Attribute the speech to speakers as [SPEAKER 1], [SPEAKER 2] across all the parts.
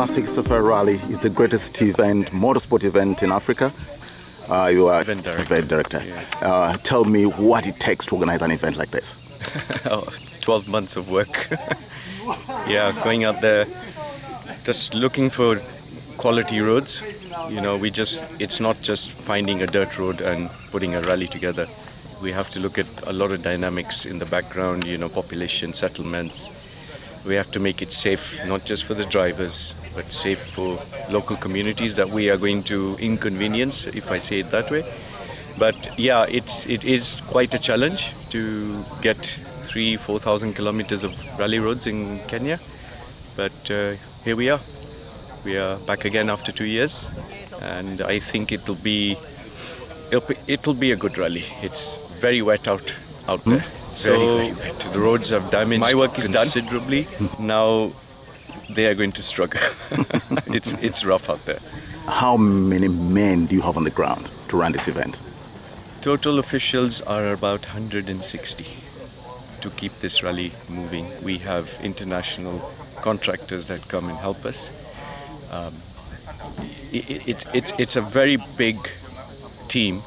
[SPEAKER 1] Classic Safari Rally is the greatest event, motorsport event in Africa. You are event director.
[SPEAKER 2] Yes.
[SPEAKER 1] Tell me what it takes to organize an event like this.
[SPEAKER 2] 12 months of work. Yeah, going out there, just looking for quality roads. You know, it's not just finding a dirt road and putting a rally together. We have to look at a lot of dynamics in the background, you know, population, settlements. We have to make it safe, not just for the drivers, but safe for local communities that we are going to inconvenience, if I say it that way. But yeah, it is quite a challenge to get 3,000-4,000 kilometers of rally roads in Kenya. But here we are. We are back again after 2 years, and I think it'll be a good rally. It's very wet out there. Very wet. The roads have damaged
[SPEAKER 1] My work is
[SPEAKER 2] considerably. Now they are going to struggle. It's rough out there.
[SPEAKER 1] How many men do you have on the ground to run this event?
[SPEAKER 2] Total officials are about 160 to keep this rally moving. We have international contractors that come and help us. It's a very big team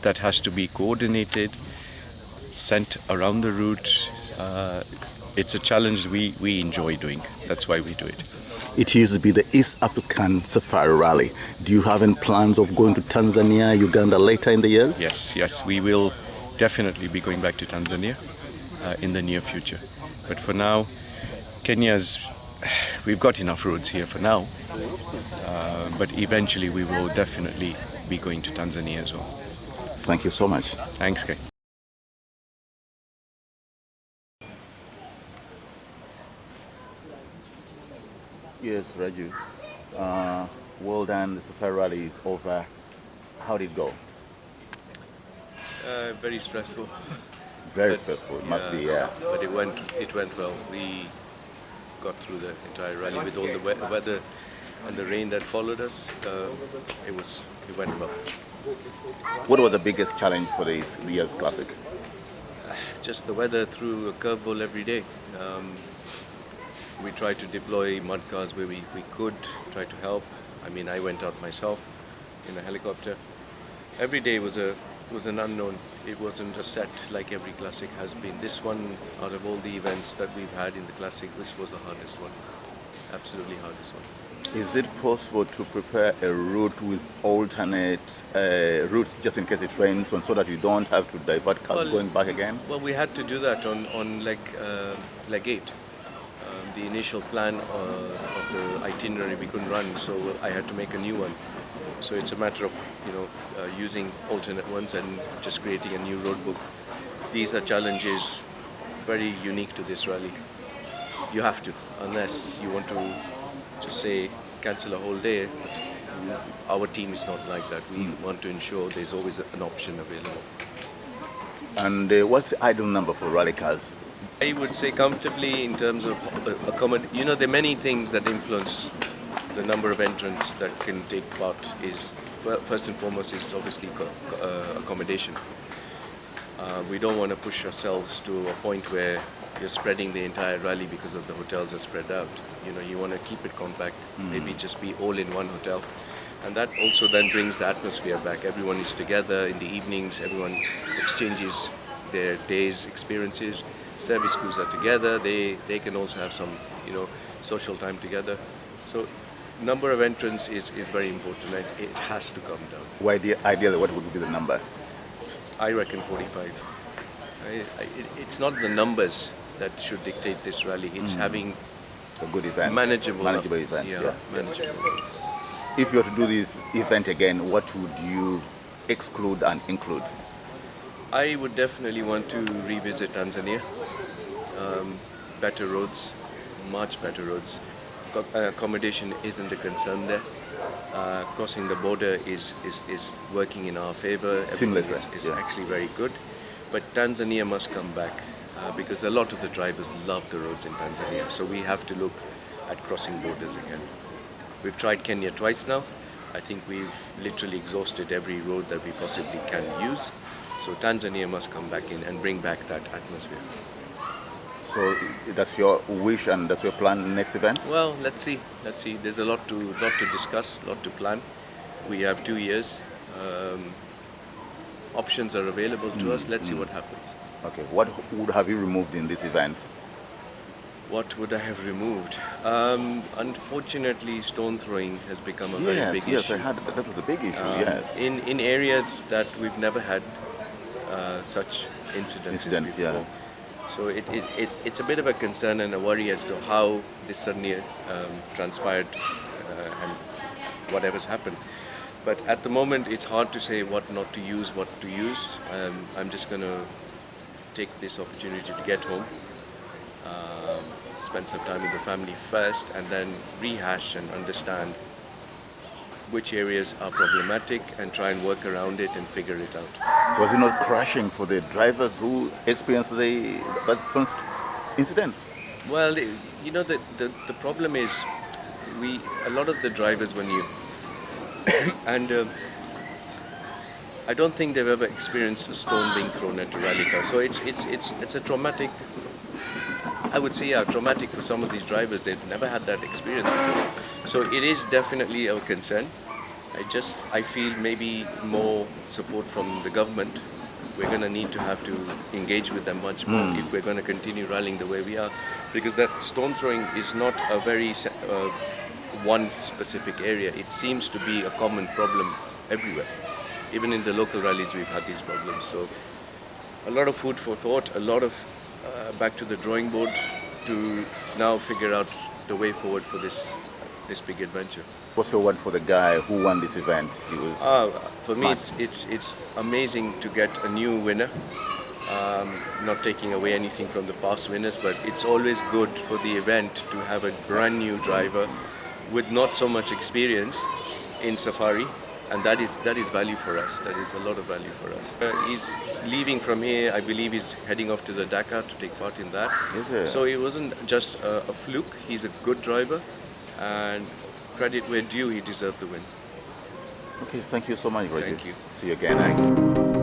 [SPEAKER 2] that has to be coordinated, sent around the route. It's a challenge we enjoy doing. That's why we do it.
[SPEAKER 1] It used to be the East African Safari Rally. Do you have any plans of going to Tanzania, Uganda later in the years?
[SPEAKER 2] Yes, we will definitely be going back to Tanzania in the near future. But for now, we've got enough roads here for now. But eventually we will definitely be going to Tanzania as well.
[SPEAKER 1] Thank you so much.
[SPEAKER 2] Thanks, Kai.
[SPEAKER 1] Yes, Raju. Well done. The Safari Rally is over. How did it go?
[SPEAKER 2] Very stressful.
[SPEAKER 1] Very stressful. It must be, yeah.
[SPEAKER 2] But it went well. We got through the entire rally with all the weather and the rain that followed us. It went well.
[SPEAKER 1] What was the biggest challenge for this year's Classic?
[SPEAKER 2] Just the weather threw a curveball every day. We tried to deploy mud cars where we could, try to help. I mean, I went out myself in a helicopter. Every day was an unknown. It wasn't a set like every Classic has been. This one, out of all the events that we've had in the Classic, this was the hardest one. Absolutely hardest one.
[SPEAKER 1] Is it possible to prepare a route with alternate routes just in case it rains so that you don't have to divert cars going back again?
[SPEAKER 2] Well, we had to do that on leg 8. The initial plan of the itinerary we couldn't run, so I had to make a new one. So it's a matter of using alternate ones and just creating a new road book. These are challenges very unique to this rally. You have to, unless you want to just say cancel a whole day. Our team is not like that. We want to ensure there's always an option available.
[SPEAKER 1] And what's the ideal number for rally cars?
[SPEAKER 2] I would say comfortably in terms of you know, there are many things that influence the number of entrants that can take part. Is first and foremost is obviously accommodation. We don't want to push ourselves to a point where you're spreading the entire rally because of the hotels are spread out. You know, you want to keep it compact, maybe just be all in one hotel. And that also then brings the atmosphere back. Everyone is together in the evenings, everyone exchanges their day's experiences. Service crews are together, they can also have some, you know, social time together. So number of entrants is very important, and it has to come down.
[SPEAKER 1] Ideally, what would be the number?
[SPEAKER 2] I reckon 45. It's not the numbers that should dictate this rally, it's having
[SPEAKER 1] a good event.
[SPEAKER 2] Manageable
[SPEAKER 1] event.
[SPEAKER 2] Yeah, manageable.
[SPEAKER 1] If you were to do this event again, what would you exclude and include?
[SPEAKER 2] I would definitely want to revisit Tanzania. Better roads, much better roads. Accommodation isn't a concern there. Crossing the border is working in our favor. Everything is actually very good. But Tanzania must come back because a lot of the drivers love the roads in Tanzania. So we have to look at crossing borders again. We've tried Kenya twice now. I think we've literally exhausted every road that we possibly can use. So Tanzania must come back in and bring back that atmosphere.
[SPEAKER 1] So that's your wish and that's your plan next event?
[SPEAKER 2] Well, let's see. Let's see. There's a lot to discuss, lot to plan. We have 2 years. Options are available to us. Let's see what happens.
[SPEAKER 1] Okay. What would have you removed in this event?
[SPEAKER 2] What would I have removed? Unfortunately, stone throwing has become a very big
[SPEAKER 1] yes,
[SPEAKER 2] issue.
[SPEAKER 1] that was a big issue. Yes.
[SPEAKER 2] In areas that we've never had such incidents
[SPEAKER 1] Incidents,
[SPEAKER 2] before.
[SPEAKER 1] yeah.
[SPEAKER 2] So it's a bit of a concern and a worry as to how this suddenly transpired and whatever's happened. But at the moment, it's hard to say what not to use, what to use. I'm just going to take this opportunity to get home, spend some time with the family first, and then rehash and understand which areas are problematic and try and work around it and figure it out.
[SPEAKER 1] Was it not crashing for the drivers who experienced that first incidents?
[SPEAKER 2] Well, the problem is a lot of the drivers when you and I don't think they've ever experienced a stone being thrown at a rally car. So it's a traumatic. I would say traumatic for some of these drivers. They've never had that experience before. So it is definitely a concern. I feel maybe more support from the government. We're going to need to have to engage with them much more if we're going to continue rallying the way we are, because that stone throwing is not a very one specific area. It seems to be a common problem everywhere. Even in the local rallies, we've had these problems. So a lot of food for thought, a lot of back to the drawing board to now figure out the way forward for this big adventure.
[SPEAKER 1] What's your word for the guy who won this event? He was
[SPEAKER 2] for me, it's amazing to get a new winner. Not taking away anything from the past winners, but it's always good for the event to have a brand new driver with not so much experience in safari, and that is value for us. That is a lot of value for us. He's leaving from here. I believe he's heading off to the Dakar to take part in that.
[SPEAKER 1] Is it?
[SPEAKER 2] So it wasn't just a fluke. He's a good driver, and credit where due, he deserved the win.
[SPEAKER 1] Okay, thank you so much, Raju.
[SPEAKER 2] Thank you.
[SPEAKER 1] See you again.